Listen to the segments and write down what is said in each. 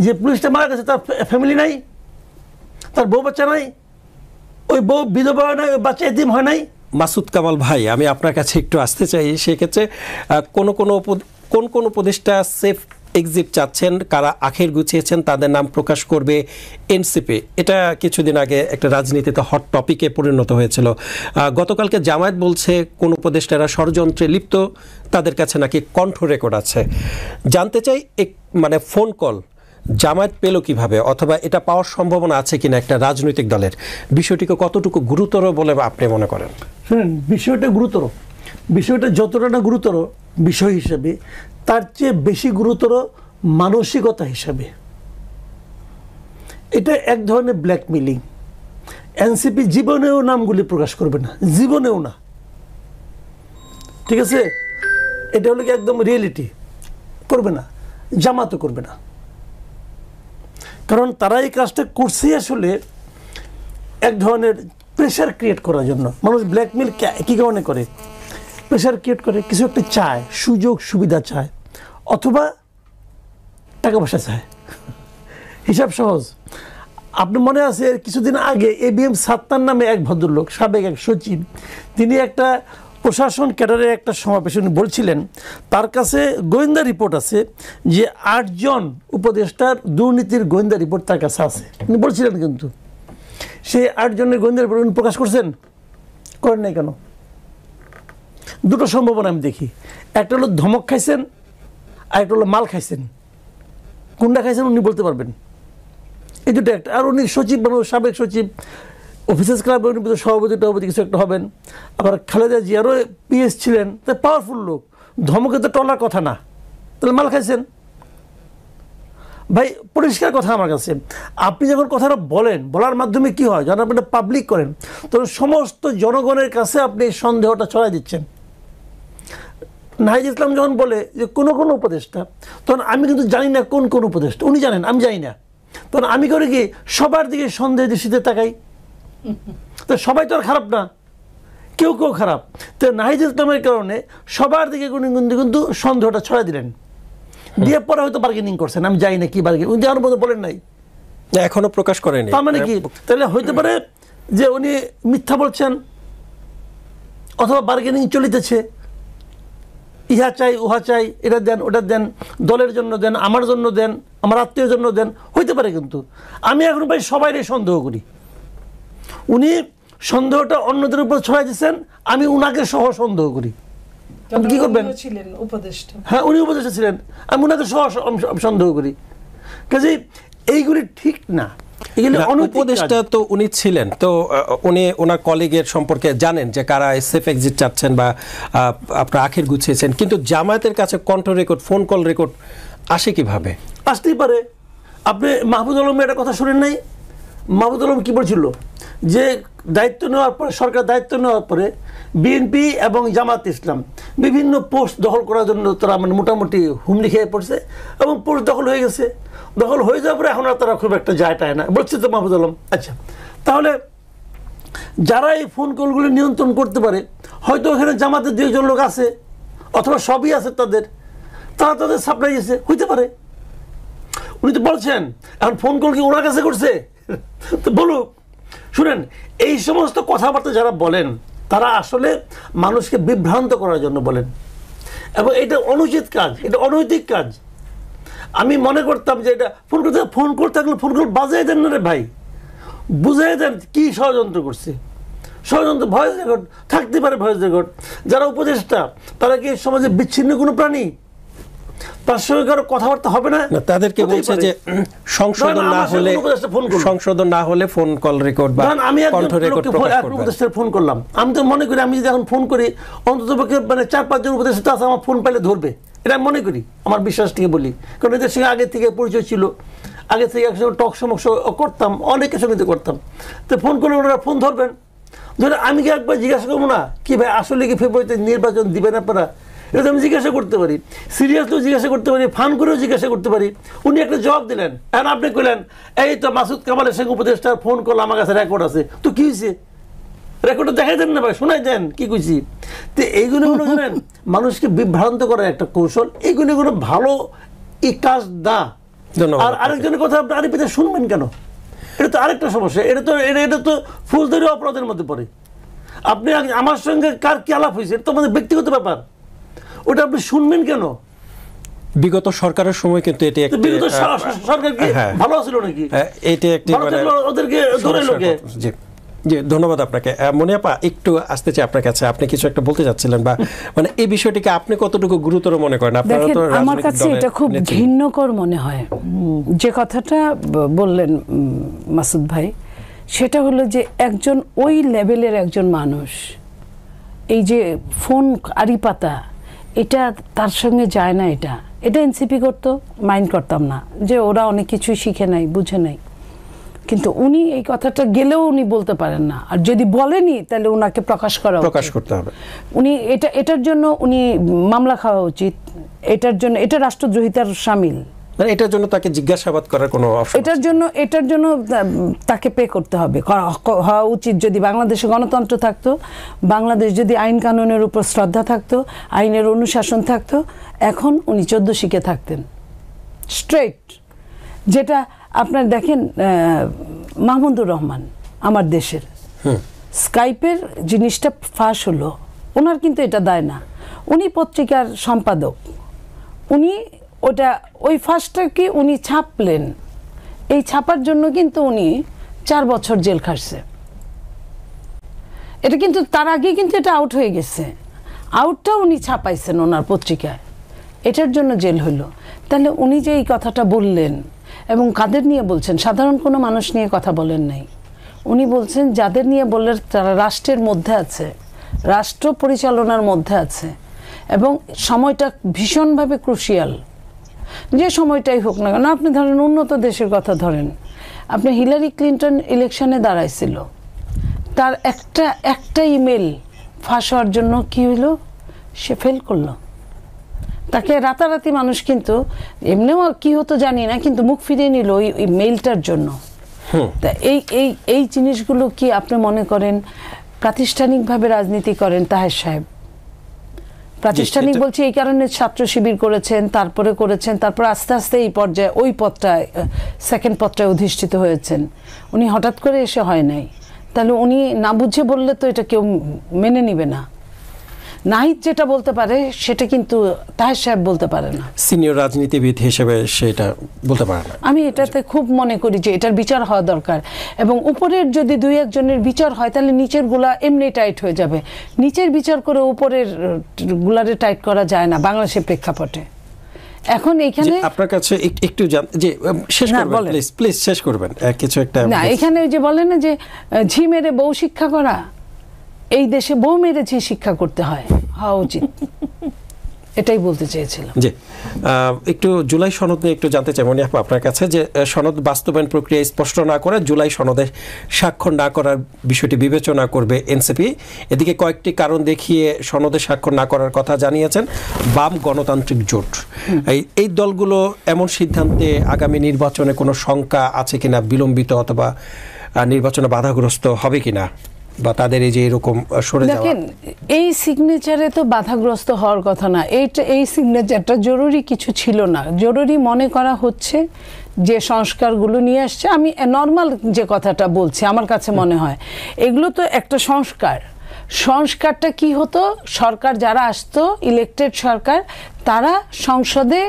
যে পুলিশটা মারা গেছে তার ফ্যামিলি নাই, তার বউ বাচ্চা নাই, ওই বউ বিধবা হয় নাই, ওই বাচ্চা এতিম হয় নাই। মাসুদ কামাল ভাই, আমি আপনার কাছে একটু আসতে চাই। সেক্ষেত্রে কোন উপদেষ্টা সেফ এক্সিট চাচ্ছেন, কারা আখের গুছিয়েছেন, তাদের নাম প্রকাশ করবে এনসিপি। এটা কিছুদিন আগে একটা রাজনীতিতে হট টপিকে পরিণত হয়েছিল। গতকালকে জামায়াত বলছে কোন উপদেষ্টারা ষড়যন্ত্রে লিপ্ত, তাদের কাছে নাকি কণ্ঠ রেকর্ড আছে। জানতে চাই মানে ফোন কল জামায়াত পেল কিভাবে, অথবা এটা পাওয়ার সম্ভাবনা আছে কিনা একটা রাজনৈতিক দলের, বিষয়টিকে কতটুকু গুরুতর বলে আপনি মনে করেন? শুনেন, বিষয়টা গুরুতর, বিষয়টা যতটা না গুরুতর বিষয় হিসেবে, তার চেয়ে বেশি গুরুতর মানসিকতা হিসাবে। এটা এক ধরনের ব্ল্যাকমেইলিং। এনসিপি জীবনেও নামগুলি প্রকাশ করবে না, জীবনেও না, ঠিক আছে? এটা হলো কি একদম রিয়েলিটি, করবে না, জামাতও করবে না। কারণ তারা এই কাজটা করছে আসলে এক ধরনের প্রেশার ক্রিয়েট করার জন্য। মানুষ ব্ল্যাকমেইল কী কারণে করে? প্রেশার ক্রিয়েট করে, কিছু একটা চায়, সুযোগ সুবিধা চায়, অথবা টাকা পয়সা চায়। হিসাব সহজ। আপনি মনে আছে কিছুদিন আগে ABM সাত্তার নামে এক ভদ্রলোক, সাবেক এক সচিব, তিনি একটা প্রশাসন ক্যাডারের একটা সমাবেশে উনি বলছিলেন তার কাছে গোয়েন্দা রিপোর্ট আছে যে 8 জন উপদেষ্টার দুর্নীতির গোয়েন্দা রিপোর্ট তার কাছে আছে। উনি বলছিলেন, কিন্তু সেই 8 জনের গোয়েন্দা রিপোর্ট উনি প্রকাশ করছেন? করেন নাই কেন? দুটো সম্ভাবনা আমি দেখি। একটা হলো ধমক খাইছেন, আর একটা হলো মাল খাইছেন। কোনটা খাইছেন উনি বলতে পারবেন। এই দুটো একটা। আর উনি সচিব, সাবেক সচিব, অফিসার্স ক্লাবের উনি সভাপতি টভাপতি কিছু একটা হবেন। আবার খালেদা জিয়ারও PS ছিলেন, তাই পাওয়ারফুল লোক। ধমকে তো টলার কথা না, তাহলে মাল খাইছেন? ভাই পরিষ্কার কথা আমার কাছে, আপনি যখন কথাটা বলেন, বলার মাধ্যমে কি হয়, যখন আপনি পাবলিক করেন, তখন সমস্ত জনগণের কাছে আপনি সন্দেহটা ছড়াই দিচ্ছেন। নাহিদ ইসলাম যখন বলে যে কোনো উপদেষ্টা, তখন আমি কিন্তু জানি না কোন উপদেষ্টা, উনি জানেন, আমি জানি না। তখন আমি করে কি সবার দিকে সন্দেহ দৃষ্টিতে তাকাই। তো সবাই তো আর খারাপ না, কেউ খারাপ। তো নাহিদ ইসলামের কারণে সবার দিকে কিন্তু সন্দেহটা ছড়াই দিলেন, দিয়ে পরে হয়তো বার্গেনিং করছেন, আমি জানি না কি বার্গেনিং, উনি আমার মতো বলেন নাই, এখনো প্রকাশ করেনি। তার মানে কি? তাহলে হইতে পারে যে উনি মিথ্যা বলছেন, অথবা বার্গেনিং চলিতেছে, ইহা চাই উহা চাই, এটা দেন ওটা দেন, দলের জন্য দেন, আমার জন্য দেন, আমার আত্মীয়ের জন্য দেন, হইতে পারে। কিন্তু আমি এখন ভাই সবাইকে সন্দেহ করি। উনি সন্দেহটা অন্যদের উপর ছড়াই দিচ্ছেন, আমি উনাকে সহ সন্দেহ করি। আপনি কি করবেন? হ্যাঁ, উনি উপদেষ্টা ছিলেন, আমি উনাকে সহ সন্দেহ করি। কাজে এইগুলি ঠিক না। উপদেষ্টা তো উনি ছিলেন, তো উনি ওনার কলিগের সম্পর্কে জানেন যে কারা সেফ এক্সিট চাচ্ছেন বা আপনার আখের গুছিয়েছেন, কিন্তু জামায়াতের কাছে কণ্ঠ রেকর্ড, ফোন কল রেকর্ড আসে কিভাবে? আসতেই পারে। আপনি মাহফুজ আলমের একটা কথা শুনেন নাই? মাহফুজ আলম কি বলছিল যে দায়িত্ব নেওয়ার পরে, সরকার দায়িত্ব নেওয়ার পরে বিএনপি এবং জামাত ইসলাম বিভিন্ন পোস্ট দখল করার জন্য তারা মানে মোটামুটি হুমড়ি খেয়ে পড়ছে, এবং পোস্ট দখল হয়ে গেছে। দখল হয়ে যাওয়ার পরে এখন আর তারা খুব একটা যায় টায় না, বলছে তো মাহফুজ আলম। আচ্ছা, তাহলে যারা এই ফোন কলগুলি নিয়ন্ত্রণ করতে পারে, হয়তো ওখানে জামাতের 2 জন লোক আছে, অথবা সবই আছে তারা তাদের সাপ্লাই দিয়েছে, হইতে পারে। উনি তো বলছেন, এখন ফোন কল কি ওনার কাছে করছে? তো বলুক। শুনেন, এই সমস্ত কথাবার্তা যারা বলেন, তারা আসলে মানুষকে বিভ্রান্ত করার জন্য বলেন, এবং এটা অনুচিত কাজ, এটা অনৈতিক কাজ। আমি মনে করতাম যে এটা ফোন করতে থাকলে ফোন কল বাজাই দেন না রে ভাই, বুঝাই দেন কি ষড়যন্ত্র করছে। ষড়যন্ত্র ভয়েস রেকর্ড থাকতে পারে, ভয়েস রেকর্ড। যারা উপদেষ্টা তারা কি সমাজে বিচ্ছিন্ন কোনো প্রাণী? তার সঙ্গে কারো কথাবার্তা হবে না? তাদেরকে বলছে যে সংশোধন না হলে ফোন কল রেকর্ড বা কণ্ঠ রেকর্ড প্রকাশ করবে। উপদেষ্টার ফোন করলাম, আমি তো মনে করি আমি যদি এখন ফোন করি, অন্তত মানে 4-5 জন উপদেষ্টা আছে, আমার ফোন পাইলে ধরবে, এটা আমি মনে করি, আমার বিশ্বাস থেকে বলি। কারণ এদের সঙ্গে আগে থেকে পরিচয় ছিল, আগে থেকে একসঙ্গে টক সমস্যা করতাম, অনেকের সঙ্গে করতাম। তো ফোন করলে ওনারা ফোন ধরবেন। ধরে আমি কি একবার জিজ্ঞাসা করবো না কি ভাই আসলে কি ফেব্রুয়ারিতে নির্বাচন দিবেন আপনারা? এটা আমি জিজ্ঞাসা করতে পারি, সিরিয়াসলিও জিজ্ঞাসা করতে পারি, ফান করেও জিজ্ঞাসা করতে পারি। উনি একটা জবাব দিলেন, এখন আপনি কইলেন এই তো মাসুদ কামালের সঙ্গে উপদেষ্টার ফোন কল আমার কাছে রেকর্ড আছে, তো কি হয়েছে? রেকর্ডটা দেখাই দেন না ভাই, শোনাই দেন কি কইছি। তো এইগুলো জানেন মানুষকে বিভ্রান্ত করার একটা কৌশল, এইগুলি কোনো ভালো কাজ না। ধন্যবাদ আর আরেকজনের কথা আপনি আরিফিতে শুনবেন কেন? এটা তো আরেকটা সমস্যা। এটা তো ফৌজদারি অপরাধের মধ্যে পড়ে। আপনি আমার সঙ্গে কার কি আলাপ হয়েছে, এটা তো আমাদের ব্যক্তিগত ব্যাপার, ওটা আপনি শুনবেন কেন? বিগত সরকারের সময় কিন্তু এটি একটি বিগত সরকার কি ভালো ছিল নাকি? এটি একটি ওদেরকে ধরে লোকে। জি জি, ধন্যবাদ আপনাকে। মনিয়াপা, একটু আসতে চাই আপনার কাছে, আপনি কিছু একটা বলতে চাচ্ছিলেন, বা মানে এই বিষয়টিকে আপনি কতটুকু গুরুতর মনে করেন? আপনারা তো আমার কাছে এটা খুব ঘৃণ্যকর মনে হয় যে কথাটা বললেন মাসুদ ভাই, সেটা হলো যে একজন ওই লেভেলের একজন মানুষ, এই যে ফোন আড়ি পাতা, এটা তার সঙ্গে যায় না। এটা এনসিপি করতো, মাইন্ড করতাম না, যে ওরা অনেক কিছুই শিখে নাই, বুঝে নাই। কিন্তু উনি এই কথাটা গেলেও উনি বলতে পারেন না, আর যদি বলেনি তাহলে ওনাকে প্রকাশ করতে হবে। উনি এটার জন্য উনি মামলা খাওয়া উচিত, এটার জন্য এটা রাষ্ট্রদ্রোহিতার শামিল, মানে এটার জন্য তাকে জিজ্ঞাসাবাদ করার কোনো অপশন, এটার জন্য তাকে পে করতে হবে, হওয়া উচিত। যদি বাংলাদেশে গণতন্ত্র থাকতো, বাংলাদেশ যদি আইন কানুনের উপর শ্রদ্ধা থাকতো, আইনের অনুশাসন থাকতো, এখন উনি 14 শিখে থাকতেন স্ট্রেট। যেটা আপনার দেখেন মাহমুদুর রহমান আমার দেশের, স্কাইপের জিনিসটা ফাঁস হলো, ওনার কিন্তু এটা দায় না, উনি পত্রিকার সম্পাদক, উনি ওই ফাঁসটাকে উনি ছাপলেন, এই ছাপার জন্য কিন্তু উনি 4 বছর জেল খাটছে। এটা কিন্তু তার আগে কিন্তু এটা আউট হয়ে গেছে, আউটটা উনি ছাপাইছেন ওনার পত্রিকায়, এটার জন্য জেল হলো। তাহলে উনি যে এই কথাটা বললেন, এবং কাদের নিয়ে বলছেন, সাধারণ কোনো মানুষ নিয়ে কথা বলেন নাই, উনি বলছেন যাদের নিয়ে বললেন তারা রাষ্ট্রের মধ্যে আছে, রাষ্ট্র পরিচালনার মধ্যে আছে, এবং সময়টা ভীষণভাবে ক্রুশিয়াল। যে সময়টাই হোক না কেন, আপনি ধরেন উন্নত দেশের কথা ধরেন, আপনি হিলারি ক্লিন্টন ইলেকশনে দাঁড়াইছিল, তার একটা ইমেল ফাঁস হওয়ার জন্য কি হইল, সে ফেল করলো। তাকে রাতারাতি মানুষ কিন্তু এমনিও কি হতো জানি না, কিন্তু মুখ ফিরিয়ে নিল ওই মেইলটার জন্য। তা এই জিনিসগুলো কি আপনি মনে করেন প্রাতিষ্ঠানিকভাবে রাজনীতি করেন তাহের সাহেব? প্রাতিষ্ঠানিক বলছি এই কারণে, ছাত্র শিবির করেছেন, তারপর আস্তে আস্তে এই পর্যায়ে ওই পদটায়, সেকেন্ড পদটায় অধিষ্ঠিত হয়েছেন। উনি হঠাৎ করে এসে হয় নাই। তাহলে উনি না বুঝে বললে তো এটা কেউ মেনে নিবে না। নাহিদ যেটা বলতে পারে সেটা কিন্তু তাহের সাহেব বলতে পারে না, সিনিয়র রাজনীতিবিদ হিসেবে সেটা বলতে পারে না। আমি এটাতে খুব মনে করি যে এটার বিচার হওয়া দরকার, এবং উপরের যদি 2-1 জনের বিচার হয় তাহলে নিচের গুলা এমনি টাইট হয়ে যাবে। নিচের বিচার করে উপরের গুলারে টাইট করা যায় না বাংলাদেশের প্রেক্ষাপটে। এখন এখানে আপনার কাছে একটু যে শেষ করবেন প্লিজ, শেষ করবেন কিছু একটা। না, এখানে ওই যে বলে না যে ঝি মেরে বউ শিক্ষা করা, এই দেশে বউ মেরে ঝি শিক্ষা করতে হওয়া উচিত, এটাই বলতে চেয়েছিলাম। জি, একটু জুলাই সনদ নিয়ে একটু জানতে চাই মনিয়াপা আপনার কাছে, যে সনদ বাস্তবায়ন প্রক্রিয়া স্পষ্ট না করে জুলাই সনদে স্বাক্ষর না করার বিষয়টি বিবেচনা করবে এনসিপি। এদিকে কয়েকটি কারণ দেখিয়ে সনদে স্বাক্ষর না করার কথা জানিয়েছেন বাম গণতান্ত্রিক জোট। এই দলগুলো এমন সিদ্ধান্তে আগামী নির্বাচনে কোনো শঙ্কা আছে কিনা, বিলম্বিত অথবা নির্বাচনে বাধাগ্রস্ত হবে কিনা, বা তাদের এই যে এরকম সরে যাওয়া? দেখেন, এই সিগনেচারে তো বাধাগ্রস্ত হওয়ার কথা না। এই সিগনেচারটা জরুরি কিছু ছিল না। জরুরি মনে করা হচ্ছে যে সংস্কারগুলো নিয়ে আসছে, আমি নর্মাল যে কথাটা বলছি, আমার কাছে মনে হয় এগুলো তো একটা সংস্কারটা কি হতো, সরকার যারা আসতো, ইলেকটেড সরকার, তারা সংসদে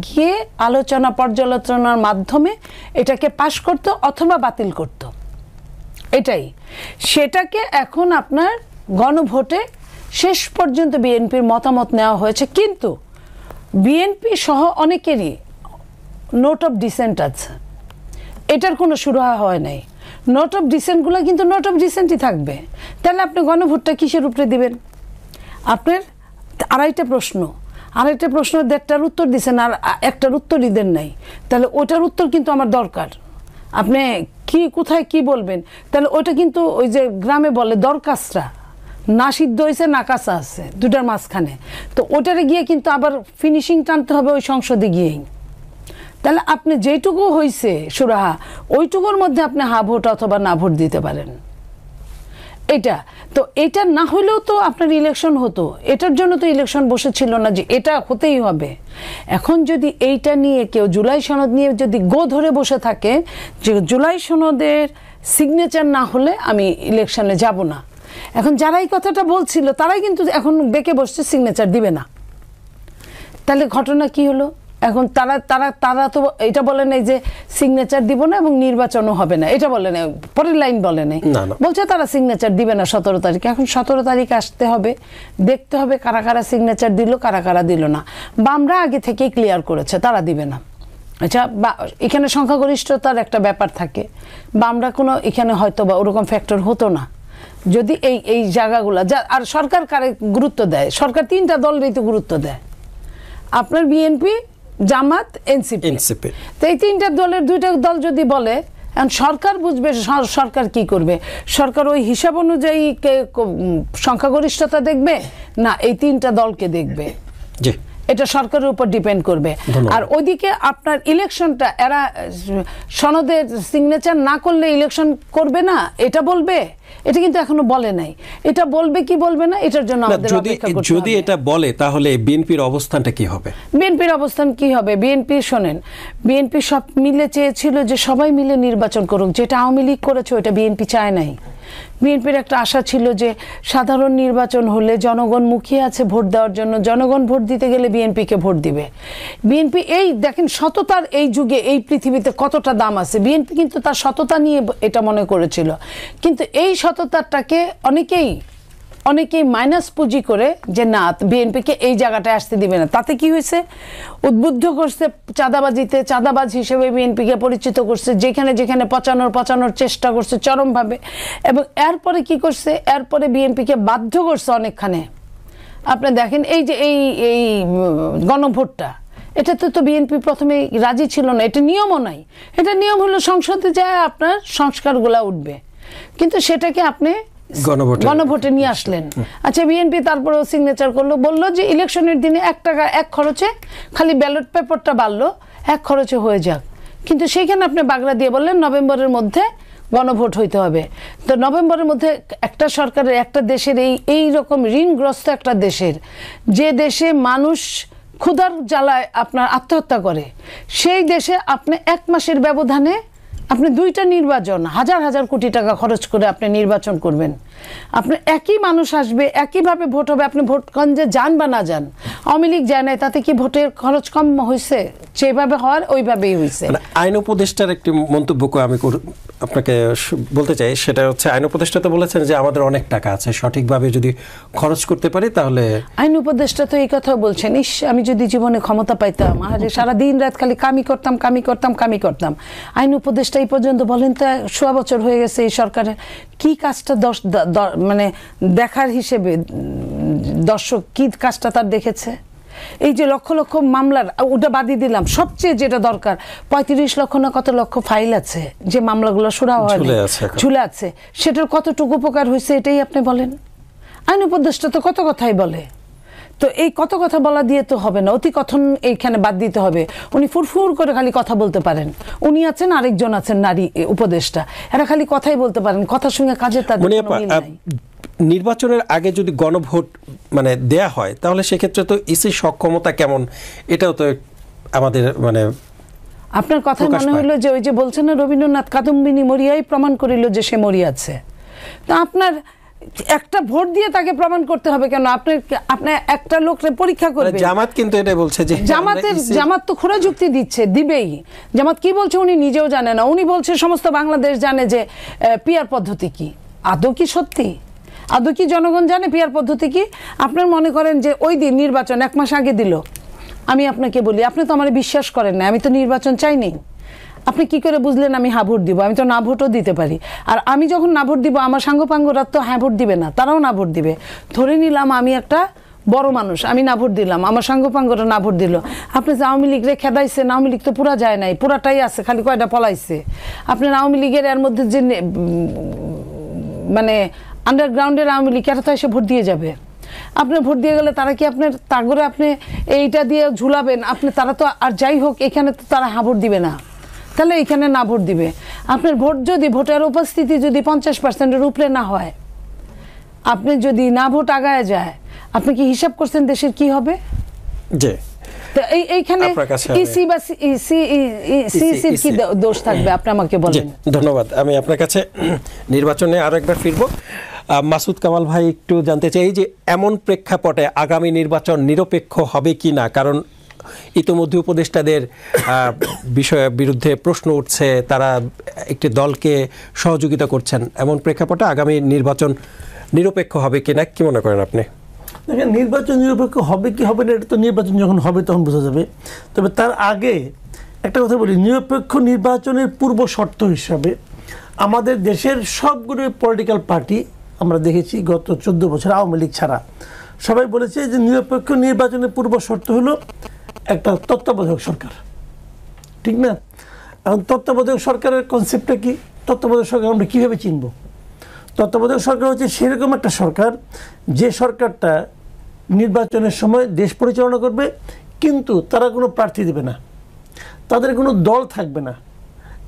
গিয়ে আলোচনা পর্যালোচনার মাধ্যমে এটাকে পাশ করতো অথবা বাতিল করতো, এটাই। সেটাকে এখন আপনার গণভোটে শেষ পর্যন্ত বিএনপির মতামত নেওয়া হয়েছে, কিন্তু বিএনপি সহ অনেকেরই নোট অফ ডিসেন্ট আছে, এটার কোনো সুরাহা হয় নাই। নোট অফ ডিসেন্টগুলো কিন্তু নোট অফ ডিসেন্টই থাকবে। তাহলে আপনি গণভোটটা কিসের উপরে দিবেন? আপনার আড়াইটা প্রশ্ন 1.5টার উত্তর দিচ্ছেন, আর একটার উত্তরই দেন নাই। তাহলে ওটার উত্তর কিন্তু আমার দরকার। আপনি কোথায় কি বলবেন? তাহলে ওইটা কিন্তু ওই যে গ্রামে বলে দরকাসরা, না সিদ্ধ হয়েছে না কাঁচা আছে, দুটার মাঝখানে। তো ওটারে গিয়ে কিন্তু আবার ফিনিশিং টানতে হবে ওই সংসদে গিয়েই। তাহলে আপনি যেটুকু হয়েছে সুরাহা, ওইটুকুর মধ্যে আপনি হা ভোট অথবা না ভোট দিতে পারেন। এটা তো এটা না হলেও তো আপনার ইলেকশন হতো, এটার জন্য তো ইলেকশন বসেছিল না যে এটা হতেই হবে। এখন যদি এইটা নিয়ে কেউ জুলাই সনদ নিয়ে যদি ধরে বসে থাকে যে জুলাই সনদের সিগনেচার না হলে আমি ইলেকশনে যাব না, এখন যারা এই কথাটা বলছিল তারাই কিন্তু এখন বেঁকে বসছে সিগনেচার দিবে না। তাহলে ঘটনা কি হলো? এখন তারা তারা তারা তো এটা বলে নাই যে সিগনেচার দিব না এবং নির্বাচনও হবে না, এটা বলে নাই, পরের লাইন বলে নাই, বলছে তারা সিগনেচার দিবে না 17 তারিখে। এখন 17 তারিখে আসতে হবে, দেখতে হবে কারা কারা সিগনেচার দিল কারা কারা দিল না। বামরা আগে থেকেই ক্লিয়ার করেছে তারা দিবে না। আচ্ছা, এখানে সংখ্যাগরিষ্ঠতার একটা ব্যাপার থাকে, বামরা কোনো এখানে হয়তো বা ওরকম ফ্যাক্টর হতো না যদি এই জায়গাগুলো যা। আর সরকার কারে গুরুত্ব দেয়? সরকার 3টা দলেরই তো গুরুত্ব দেয়, আপনার বিএনপি, জামাত, এনসিপি। তো এই 3টা দলের 2টা দল যদি বলে, এখন সরকার বুঝবে সরকার কি করবে। সরকার ওই হিসাব অনুযায়ী সংখ্যাগরিষ্ঠতা দেখবে না এই 3টা দলকে দেখবে, এটা সরকারের উপর ডিপেন্ড করবে। আর ওইদিকে আপনার ইলেকশনটা এরা সনদের সিগনেচার না করলে ইলেকশন করবে না এটা বলবে, এটা কিন্তু এখনো বলে নাই। এটা বলবে কি বলবে না এটার জন্য আমাদের অপেক্ষা করতে হবে। যদি এটা বলে তাহলে বিএনপির অবস্থানটা কি হবে? বিএনপির অবস্থান কি হবে? বিএনপি শোনেন, বিএনপি সব মিলে চেয়েছিল যে সবাই মিলে নির্বাচন করুক, যেটা আওয়ামী লীগ করেছে ওটা বিএনপি চায় নাই। বিএনপির একটা আশা ছিল যে সাধারণ নির্বাচন হলে জনগণ মুখিয়ে আছে ভোট দেওয়ার জন্য, জনগণ ভোট দিতে গেলে বিএনপিকে ভোট দিবে। বিএনপি এই দেখেন সততার এই যুগে এই পৃথিবীতে কতটা দাম আছে, বিএনপি কিন্তু তার সততা নিয়ে এটা মনে করেছিল। কিন্তু এই সততাটাকে অনেকেই মাইনাস পুঁজি করে যে না বিএনপিকে এই জায়গাটায় আসতে দিবে না। তাতে কি হয়েছে? উদ্বুদ্ধ করছে চাঁদাবাজিতে, চাঁদাবাজ হিসেবে বিএনপিকে পরিচিত করছে, যেখানে যেখানে পচানোর চেষ্টা করছে চরমভাবে। এবং এরপরে কি করছে? এরপরে বিএনপিকে বাধ্য করছে অনেকখানে। আপনি দেখেন এই যে এই গণভোটটা, এটাতে তো বিএনপি প্রথমে রাজি ছিল না, এটা নিয়মও নাই। এটা নিয়ম হলো সংসদে যায় আপনার সংস্কারগুলা উঠবে, কিন্তু সেটাকে আপনি গণভোটে নিয়ে আসলেন। আচ্ছা, বিএনপি তারপরেও সিগনেচার করলো, বললো যে ইলেকশনের দিনে 1 টাকা 1 খরচে খালি ব্যালট পেপারটা বাড়লো, 1 খরচে হয়ে যাক। কিন্তু সেইখানে আপনি বাগড়া দিয়ে বললেন নভেম্বরের মধ্যে গণভোট হইতে হবে। তো নভেম্বরের মধ্যে একটা সরকারের, একটা দেশের এই রকম ঋণগ্রস্ত একটা দেশের, যে দেশে মানুষ ক্ষুধার জ্বালায় আপনার আত্মহত্যা করে, সেই দেশে আপনি 1 মাসের ব্যবধানে আপনি 2টা নির্বাচন, হাজার হাজার কোটি টাকা খরচ করে আপনি নির্বাচন করবেন। আপনি একই মানুষ আসবে, একইভাবে ভোট হবে, আপনি ভোটগঞ্জে যান বা না যান। আওয়ামী লীগ যায় নাই, তাতে কি ভোটের খরচ কম হয়েছে? যেভাবে হওয়ার ওইভাবেই হয়েছে। আইন উপদেষ্টার একটি মন্তব্য আমি আপনাকে বলতে চাই, সেটা হচ্ছে আইন উপদেষ্টা তো বলেছেন যে আমাদের অনেক টাকা আছে, সঠিকভাবে যদি খরচ করতে পারি তাহলে। আইন উপদেষ্টা তো এই কথাও বলছেন, ইস আমি যদি জীবনে ক্ষমতা পাইতাম, আরে সারা দিন রাত খালি কামি করতাম। আইন উপদেষ্টা এই পর্যন্ত বলেন তো 100 বছর হয়ে গেছে এই সরকারের, কি কাজটা মানে দেখার হিসেবে দর্শক কি কাজটা তার দেখেছে? এই যে লক্ষ লক্ষ মামলার, ওটা বাদই দিলাম, সবচেয়ে যেটা দরকার 35 লক্ষ না কত লক্ষ ফাইল আছে যে মামলাগুলো শুরা হয় ঝুলে আছে, সেটার কতটুকু উপকার হয়েছে এটাই আপনি বলেন। আইন উপদেষ্টা তো কত কথাই বলে, তো এই কত কথা বলা দিয়ে তো হবে না, অতি কথন এইখানে বাদ দিতে হবে। উনি ফুরফুর করে খালি কথা বলতে পারেন, উনি আছেন আরেকজন আছেন নারী উপদেষ্টা, এরা খালি কথাই বলতে পারেন, কথার সঙ্গে কাজের তাদের কোনো মিল নাই। নির্বাচনের আগে যদি গণভোট মানে দেয়া হয় তাহলে সেক্ষেত্রে তো ইসি সক্ষমতা কেমন, এটাও তো আমাদের মানে আপনার কথা মনে হইলো যে ওই যে বলছেন না রবীন্দ্রনাথ কাদম্বিনী মরিয়াই প্রমাণ করিল যে সে মরিয়াছে। তো আপনার একটা ভোট দিয়ে তাকে প্রমাণ করতে হবে কেন? আপনার একটা লোককে পরীক্ষা করবে। জামাত কিন্তু এটা বলছে যে জামাত তো খোঁড়া যুক্তি দিবেই। জামাত কি বলছে উনি নিজেও জানে না, উনি বলছে সমস্ত বাংলাদেশ জানে যে পিআর পদ্ধতি কি। আদৌ কি সত্যি? আদৌ কি জনগণ জানে পিআর পদ্ধতি কি? আপনার মনে করেন যে ওই দিন নির্বাচন 1 মাস আগে দিল, আমি আপনাকে বলি আপনি তো আমার বিশ্বাস করেন না, আমি তো নির্বাচন চাইনি। আপনি কি করে বুঝলেন আমি হ্যাঁ ভোট দিব? আমি তো না ভোটও দিতে পারি। আর আমি যখন না ভোট দিব আমার সাঙ্গপাঙ্গরা তো হ্যাঁ ভোট দিবে না, তারাও না ভোট দিবে। ধরে নিলাম আমি একটা বড় মানুষ, আমি না ভোট দিলাম, আমার সাঙ্গপাঙ্গরা না ভোট দিল। আপনি যে আওয়ামী লীগরে খেদাইছেন, আওয়ামী লীগ তো পুরা যায় নাই, পুরাটাই আছে, খালি কয়টা পলাইছে। আপনার আওয়ামী লীগের এর মধ্যে যে মানে আন্ডারগ্রাউন্ডের আওয়ামী লীগ এরা তো এসে ভোট দিয়ে যাবে। আপনি ভোট দিয়ে গেলে তারা কি আপনার তাগরে আপনি এইটা দিয়ে ঝুলাবেন? আপনি তারা তো আর যাই হোক এখানে তো তারা হ্যাঁ ভোট দিবে না, তাহলে এখানে না ভোট দিবে। আপনার ভোট যদি ভোটার উপস্থিতি যদি 50%-এর উপরে না হয়, আপনি যদি না ভোট আগায় যায়, আপনি কি হিসাব করছেন দেশের কি হবে? জি, তো এইখানে ইসি বা সিসির কি দোষ থাকবে আপনি আমাকে বলেন। ধন্যবাদ। আমি আপনার কাছে নির্বাচনে আরো একবার ফিরবো। মাসুদ কামাল ভাই, একটু জানতে চাই যে এমন প্রেক্ষাপটে আগামী নির্বাচন নিরপেক্ষ হবে কি না, কারণ ইতোমধ্যে উপদেষ্টাদের বিরুদ্ধে প্রশ্ন উঠছে, তারা একটি দলকে সহযোগিতা করছেন, এমন প্রেক্ষাপটে আগামী নির্বাচন নিরপেক্ষ হবে কিনা কি মনে করেন আপনি? দেখেন, নির্বাচন নিরপেক্ষ হবে কি হবে না এটা তো নির্বাচন যখন হবে তখন বোঝা যাবে। তবে তার আগে একটা কথা বলি, নিরপেক্ষ নির্বাচনের পূর্ব শর্ত হিসাবে আমাদের দেশের সবগুলো পলিটিক্যাল পার্টি আমরা দেখেছি গত 14 বছর, আওয়ামী লীগ ছাড়া সবাই বলেছে যে নিরপেক্ষ নির্বাচনের পূর্ব শর্ত হলো একটা তত্ত্বাবধায়ক সরকার, ঠিক না? এখন তত্ত্বাবধায়ক সরকারের কনসেপ্টটা কি? তত্ত্বাবধায়ক সরকার আমরা কীভাবে চিনব? তত্ত্বাবধায়ক সরকার হচ্ছে সেরকম একটা সরকার যে সরকারটা নির্বাচনের সময় দেশ পরিচালনা করবে, কিন্তু তারা কোনো প্রার্থী দেবে না, তাদের কোনো দল থাকবে না,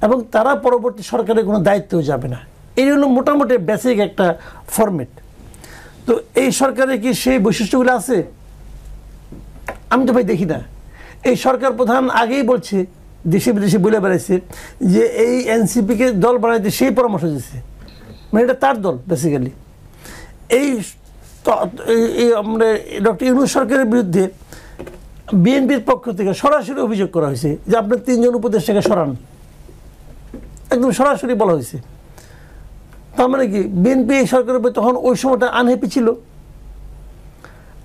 এবং তারা পরবর্তী সরকারের কোনো দায়িত্বও যাবে না। এই হলো মোটামুটি বেসিক একটা ফরম্যাট। তো এই সরকারে কি সেই বৈশিষ্ট্যগুলো আছে? আমি তো ভাই দেখি না। এই সরকার প্রধান আগেই বলছে, দেশে বিদেশে বলে বেড়াইছে যে এই এনসিপিকে দল বানাইতে সেই পরামর্শ দিচ্ছে, মানে এটা তার দল বেসিক্যালি। এই আমরা ডক্টর ইউনূস সরকারের বিরুদ্ধে বিএনপির পক্ষ থেকে সরাসরি অভিযোগ করা হয়েছে যে আপনার 3 জন উপদেষ্টাকে সরান, একদম সরাসরি বলা হয়েছে। তার মানে কি বিএনপি এই সরকারের উপর তখন ওই সময়টা আনহ্যাপি ছিল।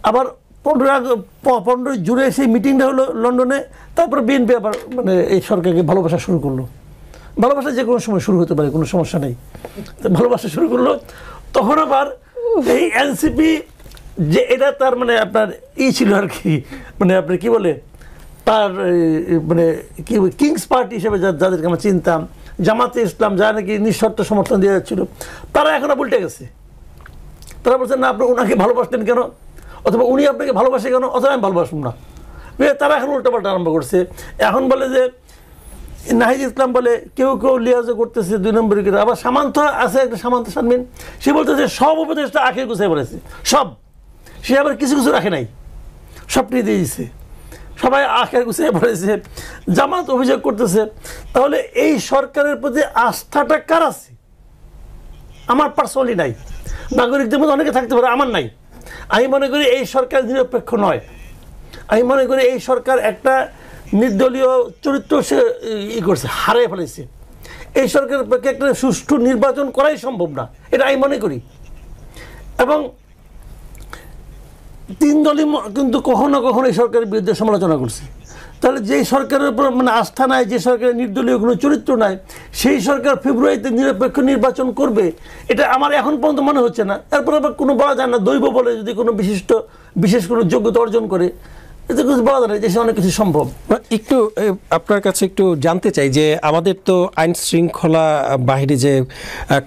আবার 15 জুনে সেই মিটিংটা হলো লন্ডনে, তারপর বিএনপি আবার মানে এই সরকারকে ভালোবাসা শুরু করলো। ভালোবাসা যে কোনো সময় শুরু হতে পারে, কোনো সমস্যা নেই। ভালোবাসা শুরু করলো, তখন আবার এই এনসিপি যে এটা তার মানে আপনার ছিল আর কি, মানে আপনি কি বলে তার মানে কি কিংস পার্টি হিসেবে যাদেরকে আমরা চিনতাম, জামাতে ইসলাম যারা নাকি নিঃশর্ত সমর্থন দিয়ে যাচ্ছিল, তারা এখন উল্টে গেছে। তারা বলছেন না আপনি ওনাকে ভালোবাসতেন কেন, অথবা উনি আপনাকে ভালোবাসে কেন, অথবা আমি ভালোবাসবো না। তারা এখন উল্টাপাল্টা আরম্ভ করছে। এখন বলে যে নাহিদ ইসলাম বলে কেউ কেউ লিয়াজও করতেছে 2 নম্বরী করে। আবার সামান্ত আছে একটা, সামান্ত শারমিন, সে বলতেছে সব উপদেশটা আখের গুছাই বলেছে, সব। সে আবার কিছু কিছু রাখে নাই, সব নিয়ে দিয়ে দিচ্ছে, সবাই আখের গুছাই পড়েছে। জামাত অভিযোগ করতেছে। তাহলে এই সরকারের প্রতি আস্থাটা কার আছে? আমার পার্সোনালি নাই, নাগরিকদের মধ্যে অনেকে থাকতে পারে, আমার নাই। আমি মনে করি এই সরকার নিরপেক্ষ নয়। আমি মনে করি এই সরকার একটা নির্দলীয় চরিত্র সে করছে, হারিয়ে ফেলেছে। এই সরকারের পক্ষে একটা সুষ্ঠু নির্বাচন করাই সম্ভব না, এটা আমি মনে করি। এবং 3 দলই কিন্তু কখনো কখনো এই সরকারের বিরুদ্ধে সমালোচনা করছে। তাহলে যেই সরকারের উপর মানে আস্থা নাই, যে সরকারের নির্দলীয় কোনো চরিত্র নাই, সেই সরকার ফেব্রুয়ারিতে নিরপেক্ষ নির্বাচন করবে, এটা আমার এখন পর্যন্ত মনে হচ্ছে না। এরপর আবার কোনো বলা যায় না, দৈব বলে যদি কোনো বিশেষ কোনো যোগ্যতা অর্জন করে, এতে কিছু বলা যায় না, দেশে অনেক কিছু সম্ভব। একটু আপনার কাছে একটু জানতে চাই যে আমাদের তো আইন শৃঙ্খলা বাহিনী যে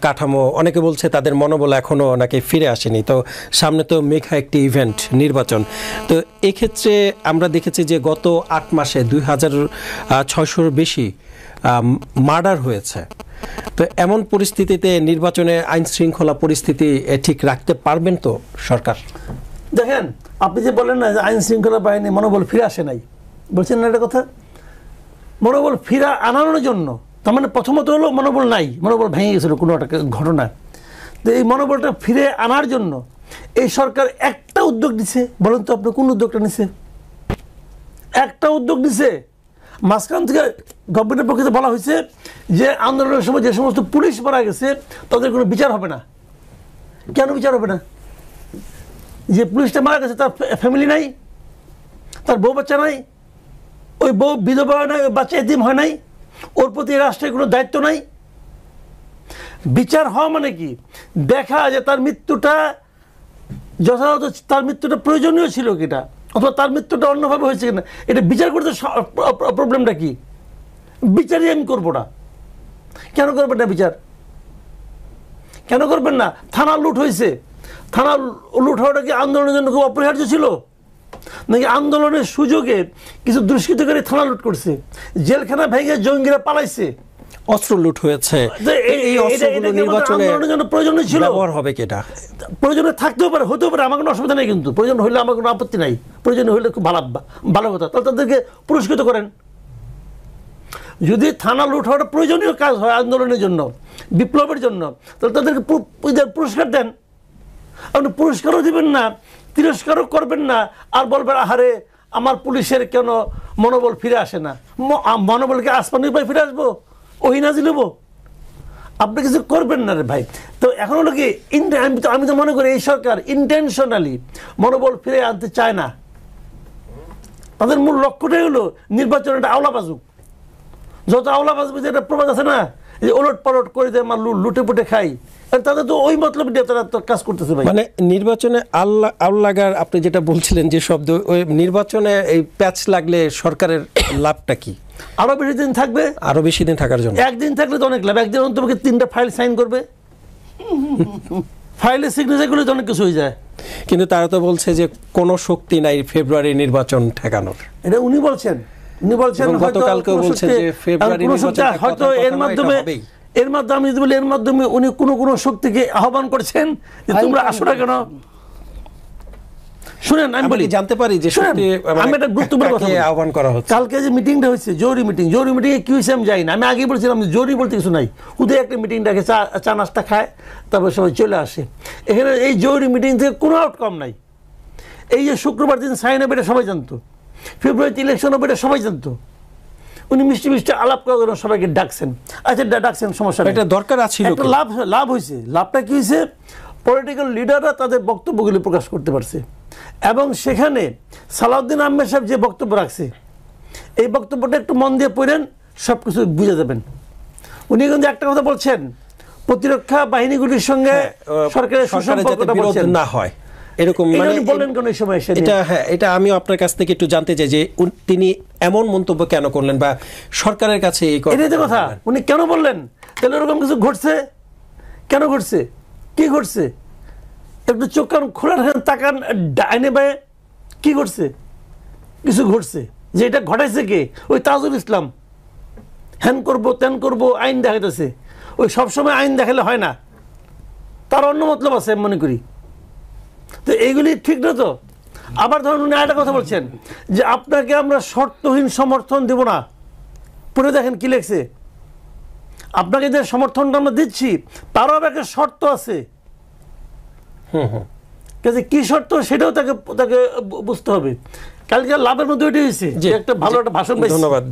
কাঠামো, অনেকে বলছে তাদের মনোবল এখনও নাকি ফিরে আসেনি। তো সামনে তো মেঘা একটি ইভেন্ট, নির্বাচন। তো এক্ষেত্রে আমরা দেখেছি যে গত 8 মাসে 2600-র বেশি মার্ডার হয়েছে। তো এমন পরিস্থিতিতে নির্বাচনে আইন শৃঙ্খলা পরিস্থিতি ঠিক রাখতে পারবেন তো সরকার? দেখেন, আপনি যে বলেন না যে আইন শৃঙ্খলা বাহিনী মনোবল ফিরে আসে নাই, বলছেন না একটা কথা, মনোবল ফিরে আনানোর জন্য তার মানে প্রথমত হলো মনোবল নাই, মনোবল ভেঙে গেছিল কোনো একটা ঘটনা। তো এই মনোবলটা ফিরে আনার জন্য এই সরকার একটা উদ্যোগ নিছে। বলেন তো আপনি কোন উদ্যোগটা নিছে? একটা উদ্যোগ নিছে। মাঝখান থেকে গভর্নমেন্টের পক্ষে বলা হয়েছে যে আন্দোলনের সময় যে সমস্ত পুলিশ মারা গেছে তাদের কোনো বিচার হবে না। কেন বিচার হবে না? যে পুলিশটা মারা গেছে তার ফ্যামিলি নাই, তার বউ বাচ্চা নাই, ওই বউ বিধবা হয় নাই, ওই বাচ্চা এতিম হয় নাই, ওর প্রতি রাষ্ট্রের কোনো দায়িত্ব নাই। বিচার হওয়া মানে কি? দেখা যে তার মৃত্যুটা যথাযথ, তার মৃত্যুটা প্রয়োজনীয় ছিল কিনা, অথবা তার মৃত্যুটা অন্যভাবে হয়েছে কিনা, এটা বিচার করতে প্রবলেমটা কি? বিচারই আমি করবো না। কেন করবেন না বিচার? কেন করবেন না? থানা লুট হয়েছে, থানা লুট হওয়াটা কি আন্দোলনের জন্য খুব অপরিহার্য ছিল নাকি? আন্দোলনের সুযোগে কিছু দুষ্কৃতকারী থানা লুট করছে, জেলখানা ভেঙে জঙ্গিরা পালাইছে, অস্ত্র লুট হয়েছে, এই অস্ত্রগুলো এটা নির্বাচনে আন্দোলনের জন্য প্রয়োজনীয় ছিল, ব্যবহার হবে কি এটা? প্রয়োজনে থাকতেও পারে, হতেও পারে, আমার কোনো অসুবিধা নেই, কিন্তু প্রয়োজন হইলে আমার কোনো আপত্তি নাই, প্রয়োজন হইলে খুব ভালো কথা, তাহলে তাদেরকে পুরস্কৃত করেন। যদি থানা লুট হওয়ার প্রয়োজনীয় কাজ হয় আন্দোলনের জন্য, বিপ্লবের জন্য, তাহলে তাদেরকে পুরস্কার দেন। আপনি পুরস্কারও দিবেন না, তিরস্কারও করবেন না, আর বলবেন আহারে আমার পুলিশের কেন মনোবল ফিরে আসে না। মনোবলকে আসমানি উপায় ফিরে আসবো, ওই নাজিল হবো? আপনি কিছু করবেন না রে ভাই। তো এখন হলো কি, আমি তো মনে করি এই সরকার ইন্টেনশনালি মনোবল ফিরে আনতে চায় না। তাদের মূল লক্ষ্যটাই হলো নির্বাচন একটা আওলা বাজুক, যত আওলা বাজবে, যেটা প্রবাদ আছে না, যে ওলট পালট করে দেয় আমার লুটে পুটে খাই, তাদের তো ওই মতলব দিয়ে তারা তো কাজ করতেছে ভাই। মানে নির্বাচনে আল্লাগার আপনি যেটা বলছিলেন যে শব্দ, ওই নির্বাচনে এই প্যাচ লাগলে সরকারের লাভটা কি? আরো বেশি দিন থাকবে, আরো বেশি দিন থাকার জন্য। একদিন থাকলে তো অনেক লাভ, একদিন তোমাকে 3টা ফাইল সাইন করবে, ফাইলে সিগনেচার করলে তো অনেক কিছু হয়ে যায়। কিন্তু তারা তো বলছে যে কোনো শক্তি নাই ফেব্রুয়ারি নির্বাচন ঠেকানোর। এটা উনি বলছেন, গতকালকেও বলছেন যে ফেব্রুয়ারি নির্বাচন হয়তো এর মাধ্যমে আমি যদি বলি, এর মাধ্যমে উনি কোনো শক্তিকে আহ্বান করছেন যে তোমরা আসো না কেন। শুনেন, আমি বলি, জানতে পারি যে শক্তি, আমি একটা গুরুত্বপূর্ণ কথা আহ্বান করা হচ্ছে। কালকে যে মিটিংটা হয়েছে, জরুরি মিটিংয়ে কি হয়েছে আমি জানি না। আমি আগে বলছিলাম জরুরি বলতে কিছু নাই, উদয় একটা মিটিং ডাকে, চা নাস্তা খায়, তারপর সবাই চলে আসে। এখানে এই জরুরি মিটিং থেকে কোনো আউটকাম নাই। এই যে শুক্রবার দিন সাইন হবে এটা সবাই জানতো, ফেব্রুয়ারিতে ইলেকশন হবে এটা সবাই জানতো। উনি মিষ্টি মিষ্টি আলাপ করে সবাইকে ডাকছেন, আচ্ছা ডাকছেন, সমস্যা নেই, এটা দরকার আছে। একটা লাভ হয়েছে। লাভটা কি হয়েছে? পলিটিক্যাল লিডাররা তাদের বক্তব্যগুলি প্রকাশ করতে পারছে, এবং সেখানে সালাউদ্দিন আহমেদ সাহেব যে বক্তব্য রাখছে, এই বক্তব্যটা একটু মন দিয়ে পড়েন, সব কিছু বুঝে যাবেন। উনি কিন্তু একটা কথা বলছেন, প্রতিরক্ষা বাহিনীগুলির সঙ্গে সরকারের সুসম্পর্কটা বলছেন না হয় এরকম, মানে বললেন কেন এই সময়? এটা আমি আপনার কাছ থেকে একটু জানতে চাই যে তিনি এমন মন্তব্য কেন করলেন, বা সরকারের কাছে এটাই তো কথা, উনি কেন বললেন? তাহলে এরকম কিছু ঘটছে, কেন ঘটছে, কি ঘটছে? একটু চোখ কান খোলা রাখেন, তাকান ডাইনে বায়ে, কি ঘটছে? কিছু ঘটছে। যে এটা ঘটাইছে কে? ওই তাজুল ইসলাম। হ্যান করবো ত্যান করবো আইন দেখাইতেছে। ওই সবসময় আইন দেখালে হয় না, তার অন্য মতলব আছে মনে করি। তো এইগুলি ঠিক না তো। আবার ধরুন উনি একটা কথা বলছেন যে আপনাকে আমরা শর্তহীন সমর্থন দেব না। পড়ে দেখেন কি লেখছে, আপনাকে যে সমর্থনটা আমরা দিচ্ছি তারও একটা শর্ত আছে। কি শর্ত সেটাও তাকে বুঝতে হবে। কালকে লাভের মধ্যে ওইটাই হয়েছে যে একটা ভালো একটা ভাষণ। ধন্যবাদ।